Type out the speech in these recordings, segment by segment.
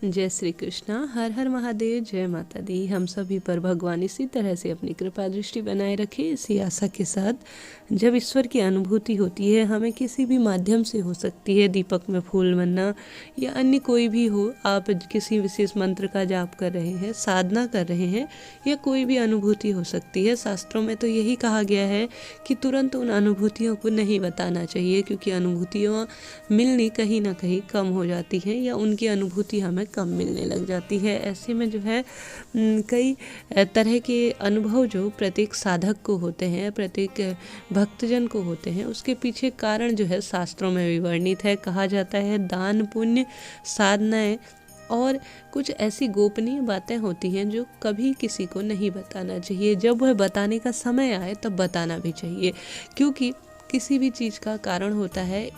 जय श्री कृष्णा। हर हर महादेव। जय माता दी। हम सभी पर भगवान इसी तरह से अपनी कृपा दृष्टि बनाए रखे, इसी आशा के साथ जब ईश्वर की अनुभूति होती है, हमें किसी भी माध्यम से हो सकती है, दीपक में फूल बनना या अन्य कोई भी हो, आप किसी विशेष मंत्र का जाप कर रहे हैं, साधना कर रहे हैं, या कोई भी अनुभूति हो सकती है। शास्त्रों में तो यही कहा गया है कि तुरंत उन अनुभूतियों को नहीं बताना चाहिए, क्योंकि अनुभूतियाँ मिलनी कहीं ना कहीं कम हो जाती हैं या उनकी अनुभूति हमें कम मिलने लग जाती है। ऐसे में जो है कई तरह के अनुभव जो प्रत्येक साधक को होते हैं, प्रत्येक भक्तजन को होते हैं, उसके पीछे कारण जो है शास्त्रों में भी वर्णित है। कहा जाता है दान, पुण्य, साधनाएं और कुछ ऐसी गोपनीय बातें होती हैं जो कभी किसी को नहीं बताना चाहिए। जब वह बताने का समय आए तब बताना भी चाहिए, क्योंकि किसी भी चीज़ का कारण होता है,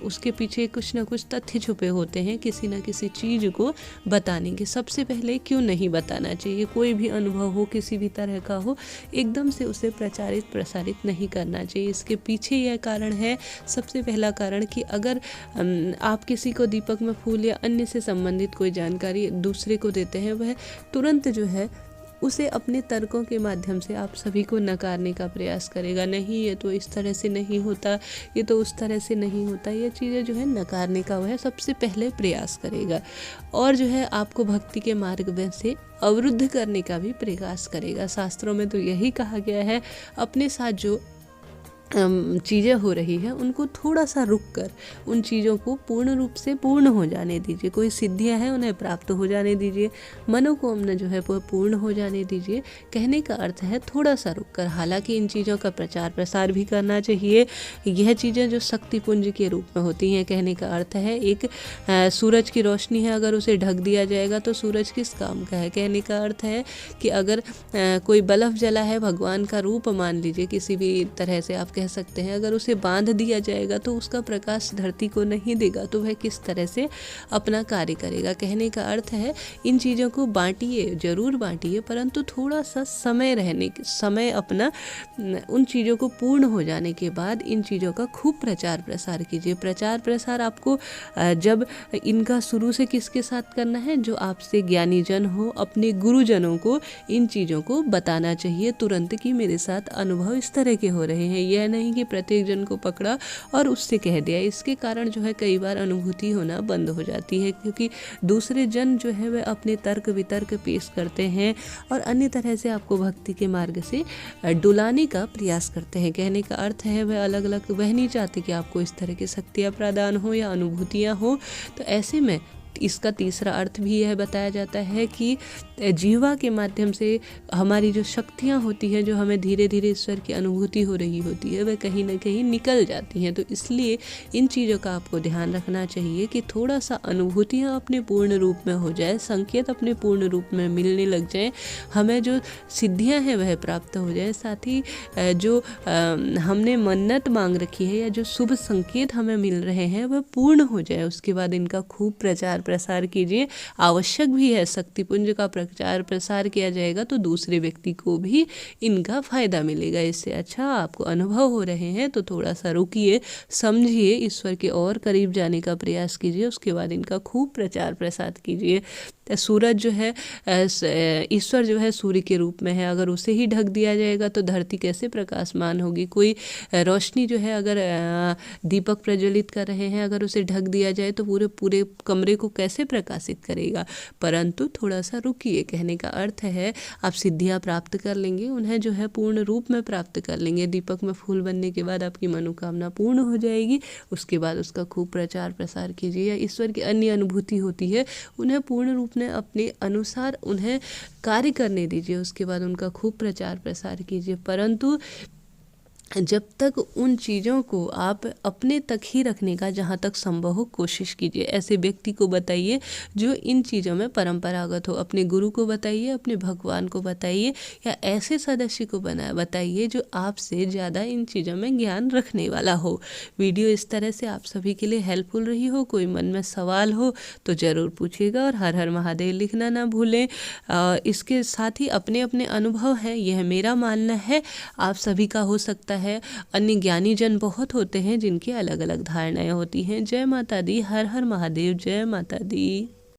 उसके पीछे कुछ ना कुछ तथ्य छुपे होते हैं। किसी न किसी चीज़ को बताने के सबसे पहले क्यों नहीं बताना चाहिए। कोई भी अनुभव हो, किसी भी तरह का हो, एकदम से उसे प्रसारित नहीं करना चाहिए। इसके पीछे यह कारण है, सबसे पहला कारण, कि अगर आप किसी को दीपक में फूल या अन्य से संबंधित कोई जानकारी दूसरे को देते हैं, वह तुरंत जो है उसे अपने तर्कों के माध्यम से आप सभी को नकारने का प्रयास करेगा। नहीं, ये तो इस तरह से नहीं होता, ये तो उस तरह से नहीं होता, ये चीज़ें जो है नकारने का वह सबसे पहले प्रयास करेगा, और जो है आपको भक्ति के मार्ग में से अवरुद्ध करने का भी प्रयास करेगा। शास्त्रों में तो यही कहा गया है, अपने साथ जो चीज़ें हो रही है उनको थोड़ा सा रुक कर उन चीज़ों को पूर्ण रूप से पूर्ण हो जाने दीजिए। कोई सिद्धियां हैं उन्हें प्राप्त हो जाने दीजिए, मनोकामना जो है वो पूर्ण हो जाने दीजिए। कहने का अर्थ है थोड़ा सा रुक कर। हालांकि इन चीज़ों का प्रचार प्रसार भी करना चाहिए। यह चीज़ें जो शक्ति पुंज के रूप में होती हैं, कहने का अर्थ है एक सूरज की रोशनी है, अगर उसे ढक दिया जाएगा तो सूरज किस काम का है। कहने का अर्थ है कि अगर कोई बल्ब जला है, भगवान का रूप मान लीजिए, किसी भी तरह से आप कह सकते हैं, अगर उसे बांध दिया जाएगा तो उसका प्रकाश धरती को नहीं देगा, तो वह किस तरह से अपना कार्य करेगा। कहने का अर्थ है इन चीज़ों को बांटिए, जरूर बांटिए, परंतु थोड़ा सा समय अपना उन चीज़ों को पूर्ण हो जाने के बाद इन चीज़ों का खूब प्रचार प्रसार कीजिए। प्रचार प्रसार आपको जब इनका शुरू से किसके साथ करना है, जो आपसे ज्ञानी जन हो, अपने गुरुजनों को इन चीज़ों को बताना चाहिए तुरंत कि मेरे साथ अनुभव इस तरह के हो रहे हैं। यह नहीं कि प्रत्येक जन को पकड़ा और उससे कह दिया। इसके कारण जो है कई बार अनुभूति होना बंद हो जाती है, क्योंकि दूसरे जन जो है वह अपने तर्क वितर्क पेश करते हैं और अन्य तरह से आपको भक्ति के मार्ग से डुलाने का प्रयास करते हैं। कहने का अर्थ है वह नहीं चाहते कि आपको इस तरह की शक्तियाँ प्रदान हो या अनुभूतियाँ हो। तो ऐसे में इसका तीसरा अर्थ भी यह बताया जाता है कि जीवा के माध्यम से हमारी जो शक्तियाँ होती हैं, जो हमें धीरे धीरे ईश्वर की अनुभूति हो रही होती है, वह कहीं ना कहीं निकल जाती हैं। तो इसलिए इन चीज़ों का आपको ध्यान रखना चाहिए कि थोड़ा सा अनुभूतियाँ अपने पूर्ण रूप में हो जाए, संकेत अपने पूर्ण रूप में मिलने लग जाएं, हमें जो सिद्धियाँ हैं वह प्राप्त हो जाए, साथ ही जो हमने मन्नत मांग रखी है या जो शुभ संकेत हमें मिल रहे हैं वह पूर्ण हो जाए। उसके बाद इनका खूब प्रचार प्रसार कीजिए। आवश्यक भी है, शक्तिपुंज का प्रचार प्रसार किया जाएगा तो दूसरे व्यक्ति को भी इनका फायदा मिलेगा। इससे अच्छा आपको अनुभव हो रहे हैं तो थोड़ा सा रुकिए, समझिए, ईश्वर के और करीब जाने का प्रयास कीजिए। उसके बाद इनका खूब प्रचार प्रसार कीजिए। सूरज जो है, ईश्वर जो है सूर्य के रूप में है, अगर उसे ही ढक दिया जाएगा तो धरती कैसे प्रकाशमान होगी। कोई रोशनी जो है, अगर दीपक प्रज्वलित कर रहे हैं, अगर उसे ढक दिया जाए तो पूरे कमरे को कैसे प्रकाशित करेगा। परंतु थोड़ा सा रुकिए। कहने का अर्थ है आप सिद्धियां प्राप्त कर लेंगे, उन्हें जो है पूर्ण रूप में प्राप्त कर लेंगे। दीपक में फूल बनने के बाद आपकी मनोकामना पूर्ण हो जाएगी। उसके बाद उसका खूब प्रचार प्रसार कीजिए। ईश्वर की अन्य अनुभूति होती है, उन्हें पूर्ण रूप में अपने अनुसार उन्हें कार्य करने दीजिए। उसके बाद उनका खूब प्रचार प्रसार कीजिए। परंतु जब तक उन चीज़ों को आप अपने तक ही रखने का जहाँ तक संभव हो कोशिश कीजिए। ऐसे व्यक्ति को बताइए जो इन चीज़ों में परंपरागत हो। अपने गुरु को बताइए, अपने भगवान को बताइए, या ऐसे सदस्य को बताइए जो आपसे ज़्यादा इन चीज़ों में ज्ञान रखने वाला हो। वीडियो इस तरह से आप सभी के लिए हेल्पफुल रही हो। कोई मन में सवाल हो तो ज़रूर पूछिएगा और हर हर महादेव लिखना ना भूलें। इसके साथ ही अपने अपने अनुभव हैं, यह मेरा मानना है, आप सभी का हो सकता है। अन्य ज्ञानी जन बहुत होते हैं जिनकी अलग अलग धारणाएं होती हैं। जय माता दी। हर हर महादेव। जय माता दी।